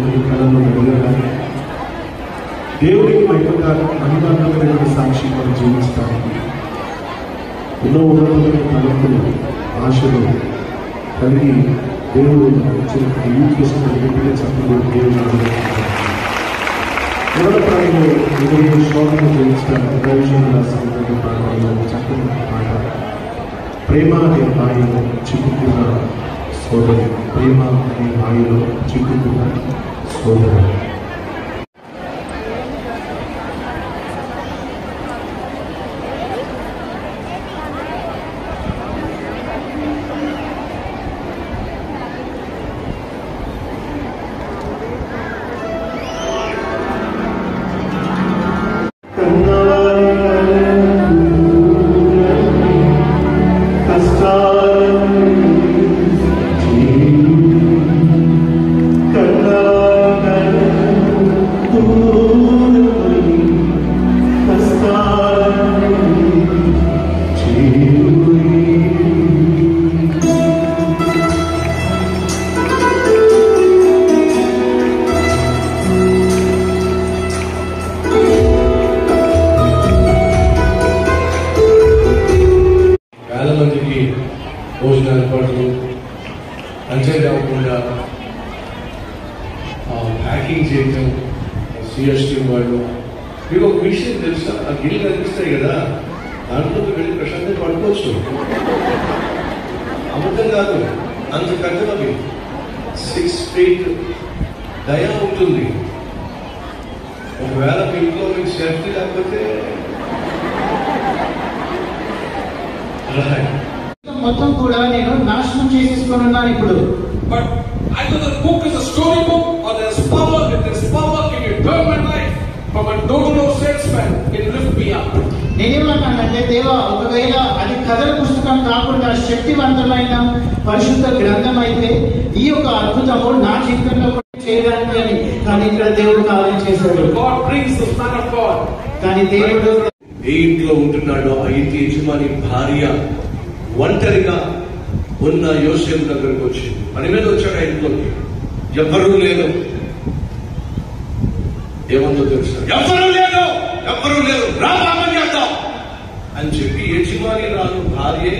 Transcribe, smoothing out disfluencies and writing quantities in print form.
మీ కళలో వెలగాలి. దేవుడికి మహిమాత్మకమైన సాక్షి మనం జీవిస్తానికి ఎన్నో ఉన్నతమైన తలంపులు, ఆశలు కలిగి దేవుడు ఇచ్చిన యూత్ గట్టిగా చక్కగా దేవుడు ఎవరి ప్రాణంలో ఎవరి శోభను జీవించడానికి దైవజనులు రాసినటువంటి ప్రాణంలో చక్కని మాట, ప్రేమ అనే మాయలో చిక్కుకున్న సోదరు, ప్రేమ అనే మాయలో చిక్కుకున్న సోదరు. భోజన ఏర్పాట్లు అంతేకాకుండా ప్యాకింగ్ చేయటం, సిఎస్టీ వాళ్ళు. మీకు ఒక విషయం తెలుసా, ఆ గిల్లు కనిపిస్తాయి కదా, దాంట్లోకి వెళ్ళి ప్రశాంతంగా పడుకోవచ్చు. అబద్ధం కాదు, అంత పెద్దవి 6 feet దయా ఉంటుంది. ఒకవేళ మీ ఇంట్లో మీకు సేఫ్టీ లేకపోతే మొత్తం కూడా నేను నాశనం చేసేసుకున్నాను ఇప్పుడు. But either the book is a story book or there is power. If there is power, it will turn my life from a no salesman. It will lift me up. నేనేమంటానంటే, దేవా, ఒకవేళ అది కథల పుస్తకం కాకుండా శక్తివంతమైన పరిశుద్ధ గ్రంథం అయితే ఈ యొక్క అద్భుతము నా జీవితంలో చేయడానికి అని. కానీ ఇక్కడ దేవుడు కార్యం చేశాడు. God brings the Son of God. కానీ దేవుడు ఏ ఇంట్లో ఉంటున్నాడో ఆ ఇంటి యజమాని భార్య ఒంటరిగా ఉన్న యోసేపు దగ్గరకు వచ్చి పని మీద వచ్చాడు. ఆ ఇంట్లోకి ఎవ్వరూ లేదు. ఏమందో తెలుసు, ఎవ్వరూ లేదు, రా పాపం చేద్దాం అని చెప్పి యజమాని రాను భార్యే